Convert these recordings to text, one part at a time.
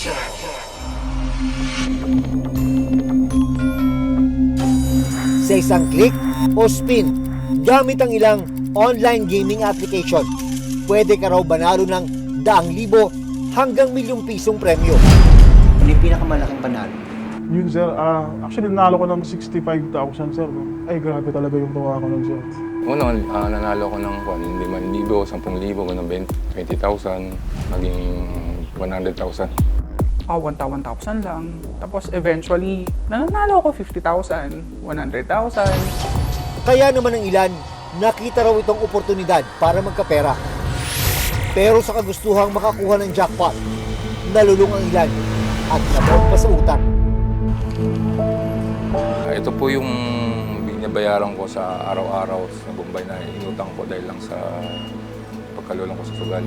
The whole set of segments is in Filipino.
Sa isang click o spin, gamit ang ilang online gaming application, pwede ka raw manalo ng daang libo hanggang milyong pisong premyo. Ano yung pinakamalaking panalo? Yun sir, actually nanalo ko ng 65,000 sir. No? Ay grabe talaga yung tuwa ko nun sir. Una, nanalo ko ng 5,000, 10,000, ganun 20,000, maging 100,000. 1,000 lang. Tapos eventually, nananalo ako 50,000, 100,000. Kaya naman ang ilan, nakita raw itong oportunidad para magkapera. Pero sa kagustuhang makakuha ng jackpot, nalulung ang ilan at nabog pa sa utang. Ito po yung binabayaran ko sa araw-araw sa Bombay na inutang ko dahil lang sa pagkalulong ko sa sugal.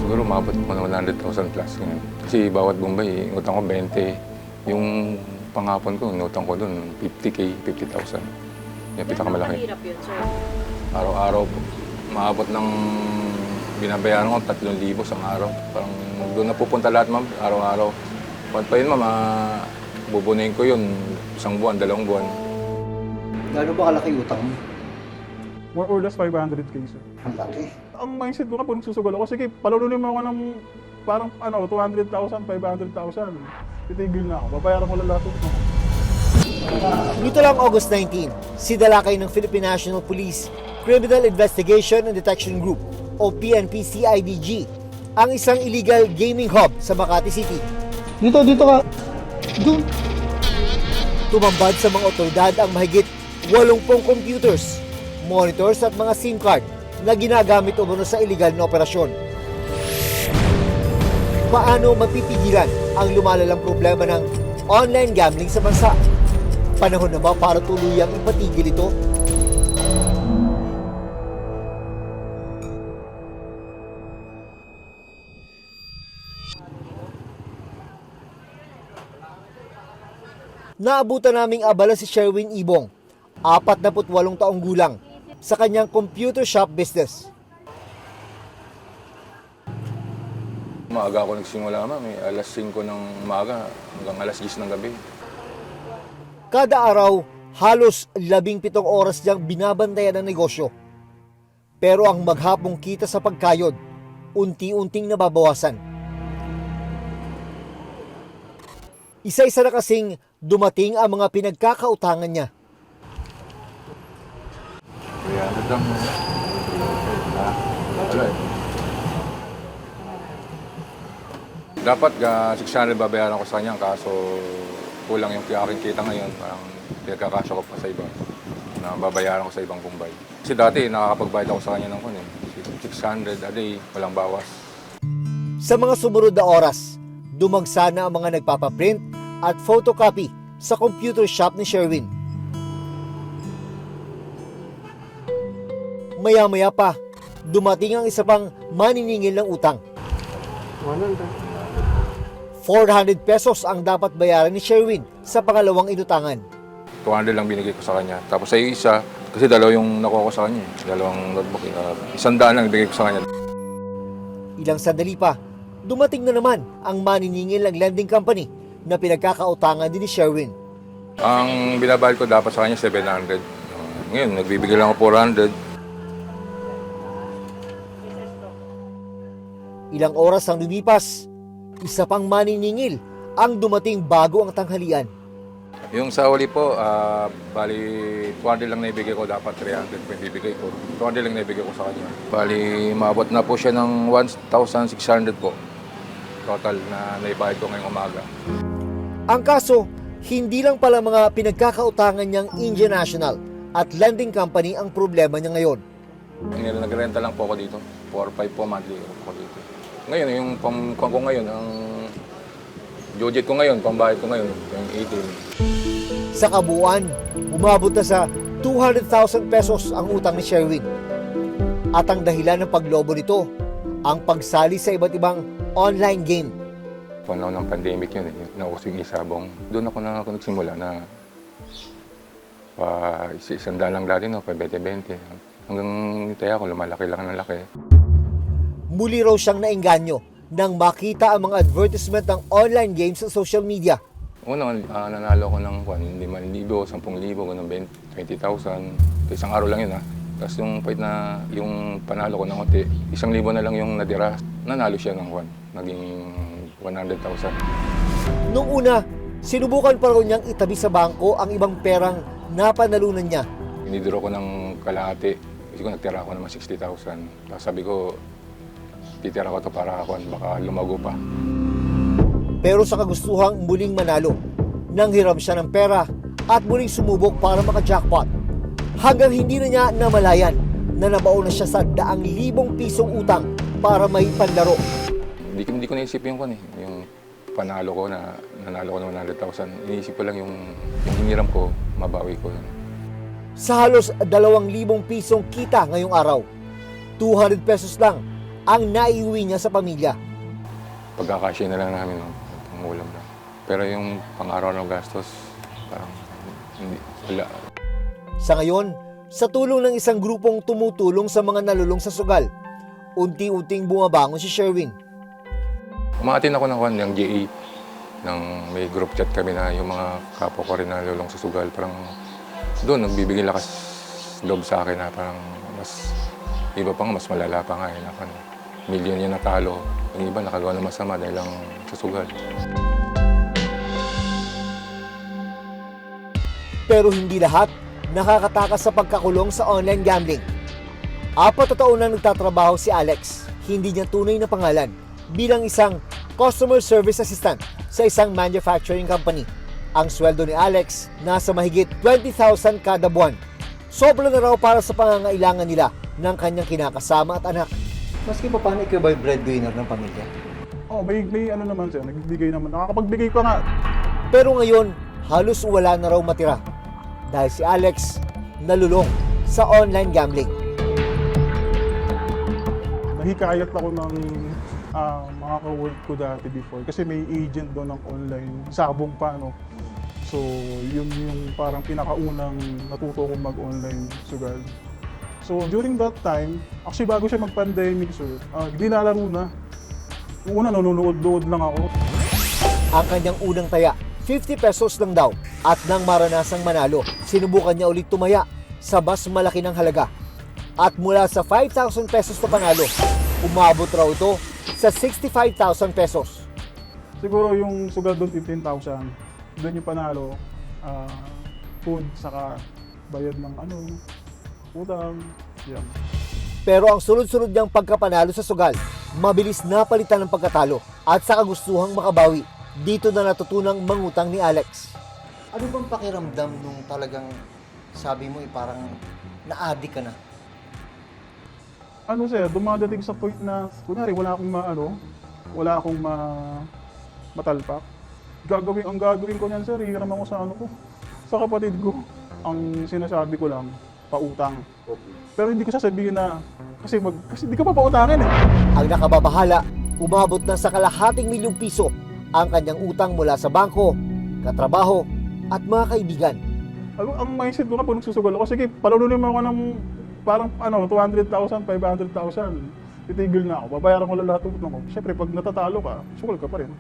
Siguro umabot ko ng 100,000 plus ngayon. Kasi bawat Bombay, inutang ko 20. Yung panghapon ko, inutang ko doon 50K, 50,000. Yung pinakamalaki. Mahirap yun, sir. Araw-araw po. Maabot ng binabayaran ko 3,000 sa araw. Parang doon na pupunta lahat, ma'am, araw-araw. Pag pa yun, ma'am, bubunin ko yun 1 buwan, 2 buwan. Gano'n ba kalaki utang mo? More or less 500K sir. Ang laki. Ang mindset ko kapag nagsusugal ako, sige, palununin mo ako ng parang 200,000, 500,000. Titigil na ako, babayaran ko lang lahat ito. Nito lang August 19, si dalakay ng Philippine National Police Criminal Investigation and Detection Group o PNP-CIDG ang isang illegal gaming hub sa Makati City. Dito ka. Doon. Tumambad sa mga otoridad ang mahigit 80 computers, monitors at mga SIM card na ginagamit umano sa illegal na operasyon. Paano mapipigilan ang lumalalang problema ng online gambling sa bansa? Panahon na ba para tuluyang ipatigil ito? Naabutan naming abala si Sherwin Ibong, 48 taong gulang, sa kanyang computer shop business. Maaga ako nagsimula, ma'am. Alas 5 ng umaga hanggang alas 10 ng gabi. Kada araw, halos 17 oras niyang binabantayan ang negosyo. Pero ang maghapong kita sa pagkayod, unti-unting nababawasan. Isa-isa na kasing dumating ang mga pinagkakautangan niya. Kaya lang mo. Wala eh. Dapat 600 babayaran ko sa kanya, kaso kulang yung aking kita ngayon. Parang pinagkakasya ko pa sa iba na babayaran ko sa ibang Bombay. Kasi dati nakakapagbayad ako sa kanya ng 600 a day, walang bawas. Sa mga sumunod na oras, dumagsa na ang mga nagpapaprint at photocopy sa computer shop ni Sherwin. Maya-maya pa, dumating ang isa pang maniningil ng utang. 400 pesos ang dapat bayaran ni Sherwin sa pangalawang inutangan. 200 lang binigay ko sa kanya. Tapos sa isa, kasi dalawa yung nakuha ko sa kanya. Dalawang notebook. 100 lang binigay ko sa kanya. Ilang sandali pa, dumating na naman ang maniningil ng lending company na pinagkakautangan din ni Sherwin. Ang binabayad ko dapat sa kanya 700. Ngayon, nagbibigay lang ako 400. Ilang oras ang lumipas, isa pang maniningil ang dumating bago ang tanghalian. Yung sa uli po, bali 200 lang naibigay ko, dapat 300 pa ibibigay ko. 200 lang naibigay ko sa kanya. Bali, maabot na po siya ng 1,600 po. Total na naibayad ko ngayong umaga. Ang kaso, hindi lang pala mga pinagkakautangan niyang Indian National at lending company ang problema niya ngayon. Nagrenta lang po ako dito. 4-5 po monthly ako dito. Ngayon, yung pang ko ngayon, ang budget ko ngayon, pambayad ko ngayon, yung 18. Sa kabuuan, umabot na sa 200,000 pesos ang utang ni Sherwin. At ang dahilan ng paglobo nito, ang pagsali sa iba't ibang online game. Panahon ng pandemic yun, nauso yung isabong. Doon ako nagsimula na isandaan lang dati, no, 20-20. Hanggang tayo ako, lumalaki lang ng laki. Muli raw siyang naengganyo nang makita ang mga advertisement ng online games sa social media. Una, nanalo ko ng 5,000, 10,000, ganun 20,000. Isang araw lang yun ha. Tapos yung fight na yung panalo ko ng konti, 1,000 na lang yung natira. Nanalo siya ng naging 100,000. Noong una, sinubukan pa raw niyang itabi sa bangko ang ibang perang napanalunan niya. Inidro ko ng kalahati. Kasi ko nagtira ako naman 60,000. Tapos sabi ko, titira ko to para baka lumago pa. Pero sa kagustuhang muling manalo, nanghiram siya ng pera at muling sumubok para maka-jackpot. Hanggang hindi na niya namalayan na nabaon na siya sa 100,000 pisong utang para may panlaro. Hindi ko naisip yung yung panalo ko na nanalo ko ng 100,000. Iniisip ko lang yung hiniram ko, mabawi ko yun. Sa halos 2,000 pisong kita ngayong araw, 200 pesos lang ang naiuwi niya sa pamilya. Pagkakasya na lang namin, pangulam lang. Pero yung pang-araw-araw gastos, parang wala. Sa ngayon, sa tulong ng isang grupong tumutulong sa mga nalulong sa sugal, unti-unting bumabangon si Sherwin. Umaatin ako ng GA, may group chat kami na yung mga kapwa ko rin na nalulong sa sugal. Parang doon, nagbibigay lakas loob sa akin na parang mas, iba pa nga, mas malala pa nga eh. Milyon yung natalo. Yung iba nakagawa ng masama dahil lang sa sugal. Pero hindi lahat nakakatakas sa pagkakulong sa online gambling. 4 na taon na nagtatrabaho si Alex, hindi niya tunay na pangalan, bilang isang customer service assistant sa isang manufacturing company. Ang sweldo ni Alex nasa mahigit 20,000 kada buwan. Sobra na raw para sa pangangailangan nila ng kanyang kinakasama at anak. Maski pa paano ikaw ba yung breadwinner ng pamilya? Oh, may ano naman siya, nagbibigay naman. Nakakapagbigay pa nga. Pero ngayon, halos wala na raw matira dahil si Alex nalulong sa online gambling. Nahikayat ako ng mga ka-work ko dati before kasi may agent doon ng online, sabong pa, no? So, yun yung parang pinakaunang natuto kong mag-online sugal. So, during that time, actually bago siya mag-pandemic, sir, di nalaro na. Yung una, nanonood-load lang ako. Ang kanyang unang taya, 50 pesos lang daw. At nang maranasang manalo, sinubukan niya ulit tumaya sa mas malaki ng halaga. At mula sa 5,000 pesos na panalo, umabot raw ito sa 65,000 pesos. Siguro yung sugal doon, 15,000. Doon yung panalo, food, saka bayad ng utang, yan. Pero ang sunod-sunod niyang pagkapanalo sa sugal, mabilis na palitan ng pagkatalo at sa kagustuhang makabawi. Dito na natutunang mangutang ni Alex. Ano bang pakiramdam nung talagang sabi mo parang na-addict ka na? Sir, dumadating sa point na, kunwari, wala akong matalpak. Ang gagawin ko niyan, sir, hiram ako sa kapatid ko. Ang sinasabi ko lang, pautang. Pero hindi ko sasabihin na, kasi hindi ka pa pautangin eh. Ang nakababahala, umabot na sa kalahating milyong piso ang kanyang utang mula sa bangko, katrabaho at mga kaibigan. Ang mindset ko na po nagsusugal ako, sige, palalunin mo ako ng parang 200,000, 500,000. Titigil na ako, babayaran ko lang lahat ng utang ko. Siyempre, pag natatalo ka, sugal ka pa rin.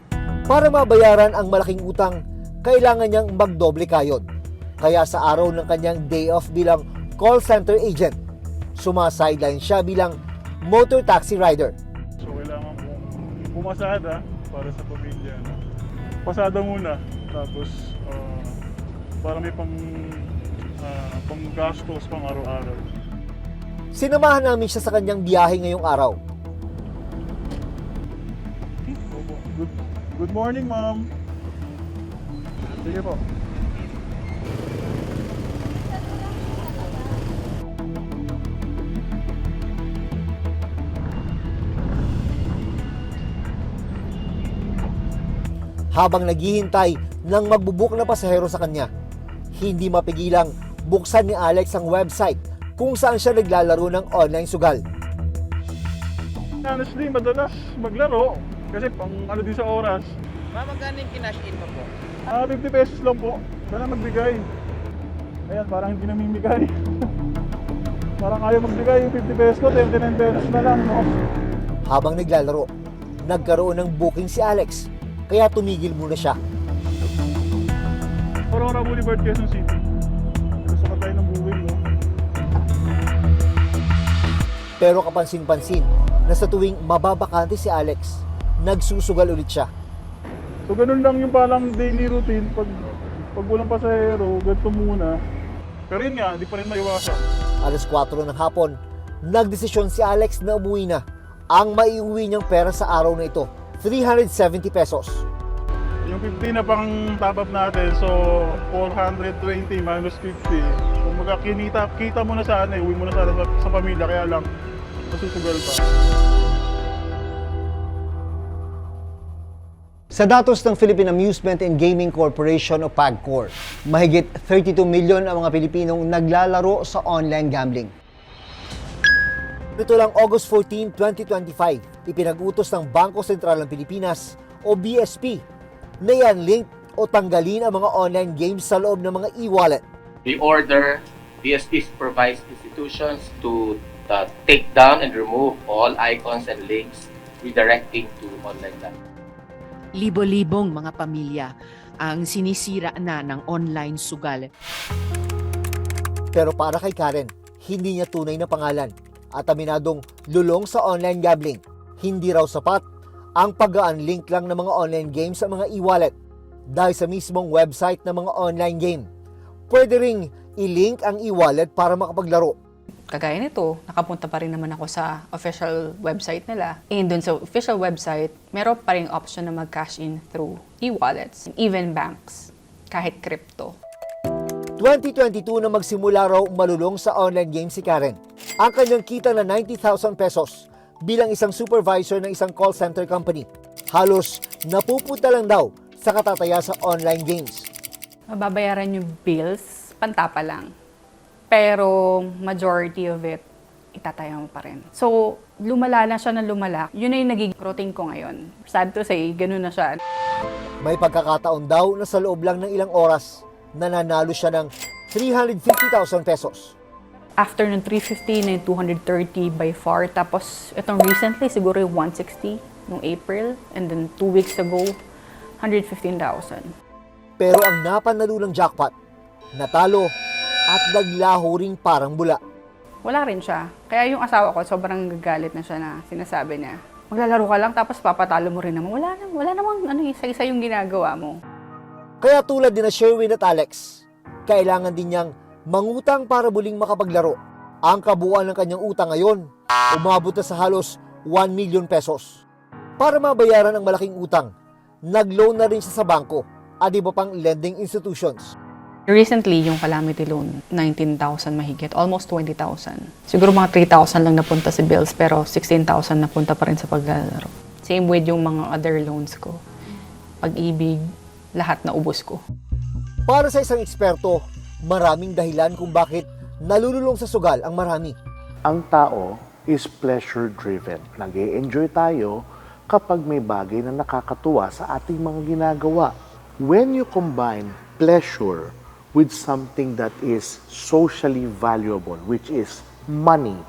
Para mabayaran ang malaking utang, kailangan niyang magdoble kayod. Kaya sa araw ng kanyang day off bilang call center agent, sumasideline siya bilang motor taxi rider. So, kailangan mo pumasada para sa pamilya. Pasada muna, tapos para may pang-gastos pang araw-araw. Sinamahan namin siya sa kanyang biyahe ngayong araw. Good morning, ma'am. Sige po. Habang naghihintay ng magbubook na pasahero sa kanya, hindi mapigilang buksan ni Alex ang website kung saan siya naglalaro ng online sugal. Honestly, madalas maglaro kasi pang din sa oras. Magkano yung kinash in mo po? 50 pesos lang po. Sana magbigay. Ayan, parang hindi namimigay. Parang ayaw magbigay yung 50 pesos ko, 29 pesos na lang, no? Habang naglalaro, nagkaroon ng booking si Alex, kaya tumigil muna siya. Aurora Boulevard, Quezon City. Gusto ka tayo ng buwing, no? Pero kapansin-pansin na sa tuwing mababakante si Alex, nagsusugal ulit siya. So ganun lang yung parang daily routine. Pag walang pasahero, ganito muna. Pero yun nga, di pa rin maiwasan. Alas 4 ng hapon, nagdesisyon si Alex na umuwi na. Ang maiuwi niyang pera sa araw na ito, 370 pesos. Yung 50 na pang top up natin, so 420 minus 50. Kung kita mo na sana, uwi mo na sana sa pamilya, kaya lang masusugal pa. Sa datos ng Philippine Amusement and Gaming Corporation o PAGCOR, mahigit 32 milyon ang mga Pilipinong naglalaro sa online gambling. Nito lang August 14, 2025, ipinag-utos ng Bangko Sentral ng Pilipinas o BSP na i-unlink o tanggalin ang mga online games sa loob ng mga e-wallet. We order BSP supervised institutions to take down and remove all icons and links redirecting to online gambling. Libo-libong mga pamilya ang sinisira na ng online sugal. Pero para kay Karen, hindi niya tunay na pangalan at aminadong lulong sa online gambling. Hindi raw sapat ang pag-unlink lang ng mga online games sa mga e-wallet dahil sa mismong website ng mga online game. Pwede ring i-link ang e-wallet para makapaglaro. Kagaya nito, nakapunta pa rin naman ako sa official website nila. And dun sa official website, meron pa rin option na mag-cash in through e-wallets, even banks, kahit crypto. 2022 na magsimula raw malulong sa online game si Karen. Ang kanyang kita na 90,000 pesos bilang isang supervisor ng isang call center company. Halos napupunta lang daw sa katataya sa online games. Mababayaran yung bills, pantapa lang. Pero majority of it, itataya mo pa rin. So, lumala na siya ng lumala. Yun na yung naging routine ko ngayon. Sad to say, ganun na siya. May pagkakataon daw na sa loob lang ng ilang oras, nananalo siya ng 350,000 pesos. After ng 350 na yung 230 by far. Tapos, itong recently, siguro yung 160 noong April. And then 2 weeks ago, 115,000. Pero ang napanalulang jackpot, natalo at naglaho ring parang bula. Wala rin siya. Kaya yung asawa ko, sobrang gagalit na siya na sinasabi niya, maglalaro ka lang tapos papatalo mo rin naman. Wala namang isa-isa yung ginagawa mo. Kaya tulad din na Sherwin at Alex, kailangan din niyang mangutang para muling makapaglaro. Ang kabuuan ng kanyang utang ngayon, umabot na sa halos 1 million pesos. Para mabayaran ang malaking utang, nag-loan na rin siya sa bangko at iba pang lending institutions. Recently, yung calamity loan, 19,000 mahigit, almost 20,000. Siguro mga 3,000 lang napunta sa bills, pero 16,000 napunta pa rin sa paglalaro. Same with yung mga other loans ko. Pag-ibig, lahat na ubos ko. Para sa isang eksperto, maraming dahilan kung bakit nalululong sa sugal ang marami. Ang tao is pleasure-driven. Nag-e-enjoy tayo kapag may bagay na nakakatuwa sa ating mga ginagawa. When you combine pleasure with something that is socially valuable, which is money,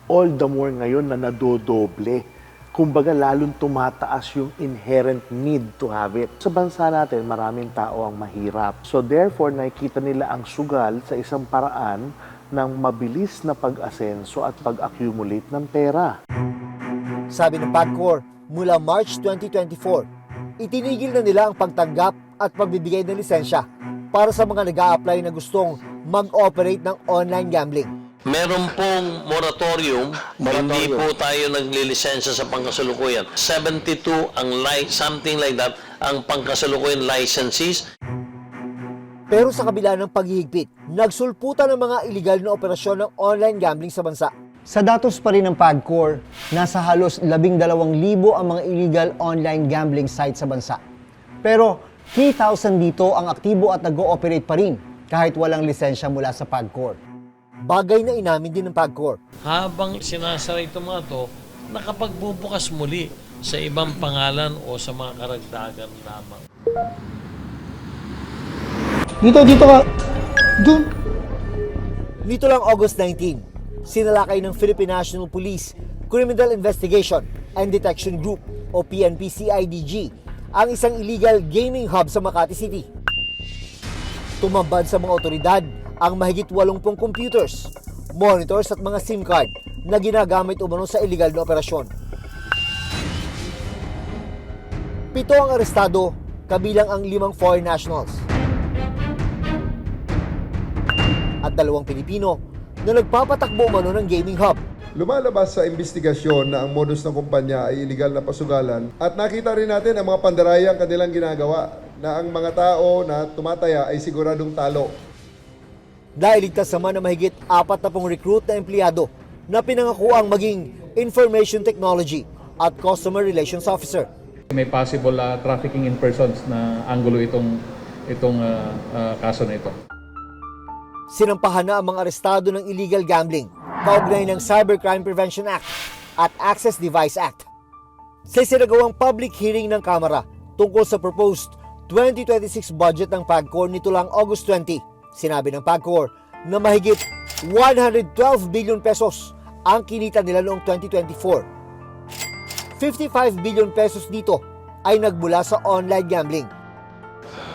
all the more ngayon na nadodoble. Kumbaga, lalong tumataas yung inherent need to have it. Sa bansa natin, maraming tao ang mahirap. So therefore, nakikita nila ang sugal sa isang paraan ng mabilis na pag-asenso at pag-accumulate ng pera. Sabi ng PAGCOR, mula March 2024, itinigil na nila ang pagtanggap at pagbibigay ng lisensya para sa mga nag-a-apply na gustong mag-operate ng online gambling. Meron pong moratorium, hindi po tayo naglilisensya sa pangkasalukuyan. 72 ang something like that, ang pangkasalukuyan licensees. Pero sa kabila ng paghihigpit, nagsulputan ng mga iligal na operasyon ng online gambling sa bansa. Sa datos pa rin ng PAGCOR, nasa halos 12,000 ang mga illegal online gambling sites sa bansa. Pero 3,000 dito ang aktibo at nag-ooperate pa rin kahit walang lisensya mula sa PAGCOR. Bagay na inamin din ng PAGCOR. Habang sinasara itong mga to, nakapagbubukas muli sa ibang pangalan o sa mga karagdagan lamang. Dito ka. Doon. Nito lang August 19, sinalakay ng Philippine National Police Criminal Investigation and Detection Group o PNP-CIDG ang isang illegal gaming hub sa Makati City. Tumambad sa mga otoridad ang mahigit 80 computers, monitors at mga SIM card na ginagamit umano sa illegal na operasyon. 7 ang arestado, kabilang ang 5 foreign nationals at 2 Pilipino na nagpapatakbo umano ng gaming hub. Lumalabas sa investigasyon na ang modus ng kumpanya ay iligal na pasugalan at nakita rin natin ang mga pandarayang kanilang ginagawa na ang mga tao na tumataya ay siguradong talo. Nailigtas naman na mahigit 40 recruit na empleyado na pinangakuang maging information technology at customer relations officer. May possible trafficking in persons na anggulo itong kaso na ito. Sinampahan na ang mga arestado ng illegal gambling, kaugnay ng Cybercrime Prevention Act at Access Device Act. Sa isinagawang public hearing ng Kamara tungkol sa proposed 2026 budget ng PAGCOR nito lang August 20, sinabi ng PAGCOR na mahigit 112 billion pesos ang kinita nila noong 2024. 55 billion pesos dito ay nagmula sa online gambling.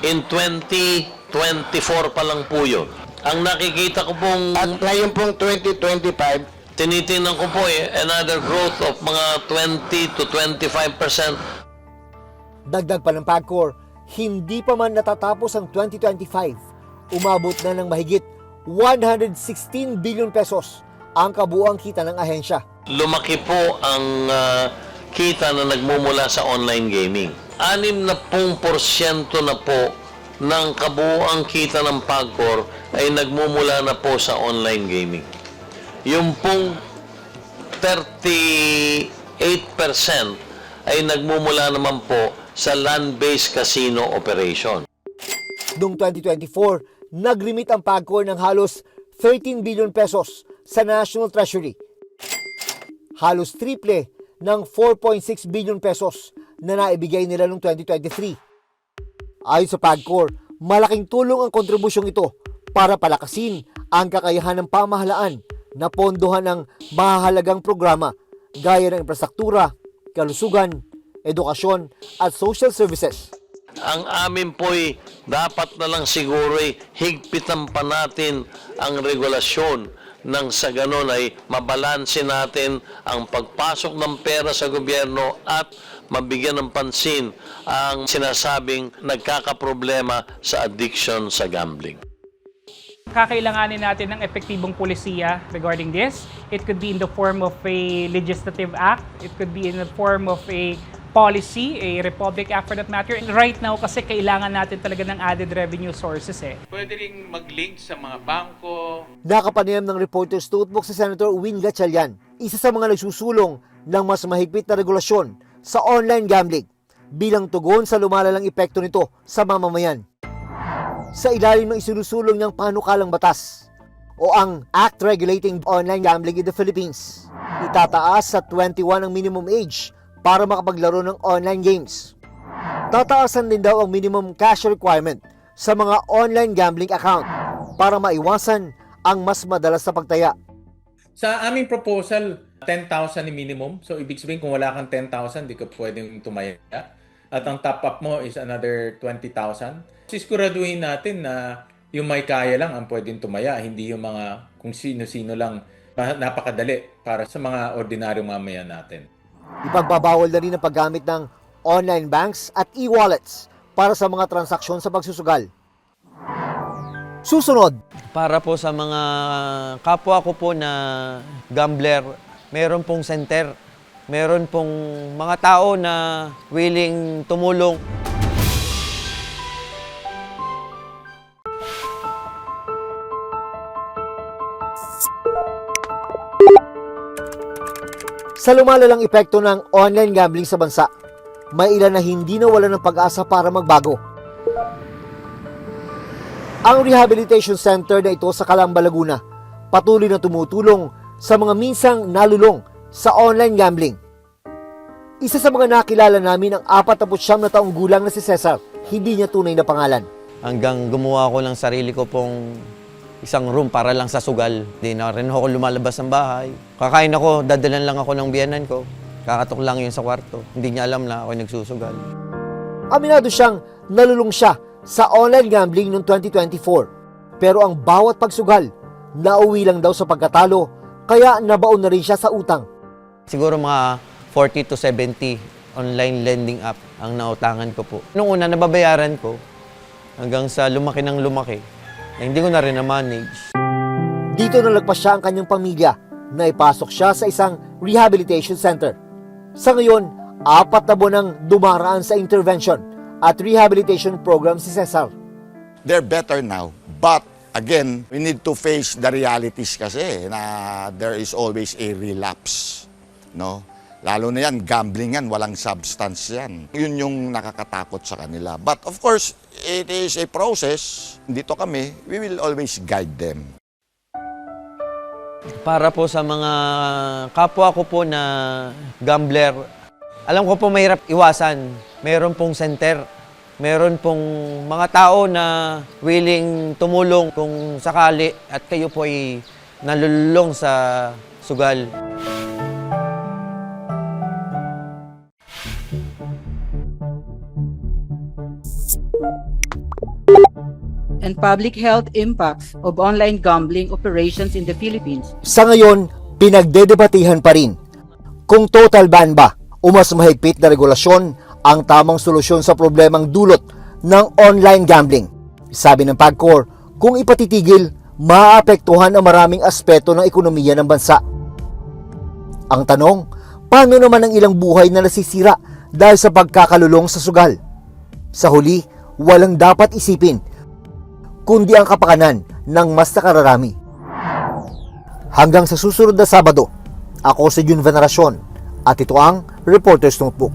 In 2024 pa lang po yun. Ang nakikita ko pong... At ngayon pong 2025, tinitingnan ko po another growth of mga 20 to 25%. Dagdag pa ng PAGCOR, hindi pa man natatapos ang 2025, umabot na ng mahigit 116 billion pesos ang kabuuang kita ng ahensya. Lumaki po ang kita na nagmumula sa online gaming. 60% na po ng kabuuang kita ng PAGCOR ay nagmumula na po sa online gaming. Yung pong 38% ay nagmumula naman po sa land-based casino operation. Noong 2024, nag-remit ang PAGCOR ng halos 13 billion pesos sa National Treasury. Halos triple ng 4.6 billion pesos na naibigay nila noong 2023. Ayon sa PAGCOR, malaking tulong ang kontribusyong ito para palakasin ang kakayahan ng pamahalaan na pondohan ng mahahalagang programa gaya ng infrastruktura, kalusugan, edukasyon at social services. Ang amin po'y dapat na lang siguro'y higpitan pa natin ang regulasyon nang sa ganon ay mabalanse natin ang pagpasok ng pera sa gobyerno at mabigyan ng pansin ang sinasabing nagkakaproblema sa addiction sa gambling. Kakailanganin natin ng epektibong polisiya regarding this. It could be in the form of a legislative act. It could be in the form of a policy, a Republic Act for that matter. And right now, kasi kailangan natin talaga ng added revenue sources pwede ring mag-link sa mga bangko. Nakapanayam ng Reporter's Notebook si Senator Win Gatchalian, isa sa mga nagsusulong ng mas mahigpit na regulasyon sa online gambling bilang tugon sa lumalalang epekto nito sa mamamayan. Sa ilalim ng isinusulong ng panukalang batas o ang Act Regulating Online Gambling in the Philippines, itataas sa 21 ang minimum age para makapaglaro ng online games. Tataasan din daw ang minimum cash requirement sa mga online gambling account para maiwasan ang mas madalas na pagtaya. Sa aming proposal, 10,000 ni minimum. So, ibig sabihin kung wala kang 10,000, di ka pwedeng tumaya. At ang top-up mo is another 20,000. Siguraduhin natin na yung may kaya lang ang pwedeng tumaya, hindi yung mga kung sino-sino lang. Napakadali para sa mga ordinaryong mamayan natin. Ipagbabawal na rin ang paggamit ng online banks at e-wallets para sa mga transaksyon sa pagsusugal. Susunod. Para po sa mga kapwa ko po na gambler, meron pong center. Meron pong mga tao na willing tumulong. Sa lumalalang epekto ng online gambling sa bansa, may ilan na hindi nawalan ng pag-asa para magbago. Ang rehabilitation center na ito sa Calamba, Laguna, patuloy na tumutulong sa mga minsang nalulong sa online gambling. Isa sa mga nakilala namin ang 49 na taong gulang na si Cesar, hindi niya tunay na pangalan. Hanggang gumawa ko ng sarili ko pong isang room para lang sa sugal. Di na rin ako lumalabas ng bahay. Kakain ako, dadalan lang ako ng biyanan ko. Kakatok lang yun sa kwarto. Hindi niya alam na ako nagsusugal. Aminado siyang nalulung siya sa online gambling noong 2024. Pero ang bawat pagsugal, nauwi lang daw sa pagkatalo, kaya nabaon na rin siya sa utang. Siguro mga 40 to 70 online lending app ang nautangan ko po. Noong una, nababayaran ko hanggang sa lumaki ng lumaki. Hindi ko na rin na-manage. Dito nalagpas siya ang kanyang pamilya na ipasok siya sa isang rehabilitation center. Sa ngayon, 4 na buwan nang dumaraan sa intervention at rehabilitation program si Cesar. They're better now, but again, we need to face the realities kasi na there is always a relapse, no? Lalo na yan, gambling yan, walang substance yan. Yun yung nakakatakot sa kanila. But of course, it is a process. Dito kami, we will always guide them. Para po sa mga kapwa ko po na gambler, alam ko po mahirap iwasan. Meron pong center. Meron pong mga tao na willing tumulong kung sakali at kayo po ay nalululong sa sugal. And public health impacts of online gambling operations in the Philippines. Sa ngayon, pinagdedebatehan pa rin kung total ban ba o mas mahigpit na regulasyon ang tamang solusyon sa problemang dulot ng online gambling. Sabi ng PAGCOR, kung ipatitigil, maapektuhan ang maraming aspeto ng ekonomiya ng bansa. Ang tanong, paano naman ang ilang buhay na nasisira dahil sa pagkakalulong sa sugal? Sa huli, walang dapat isipin kundi ang kapakanan ng mas nakararami. Hanggang sa susunod na Sabado, ako si Jun Veneracion at ito ang Reporter's Notebook.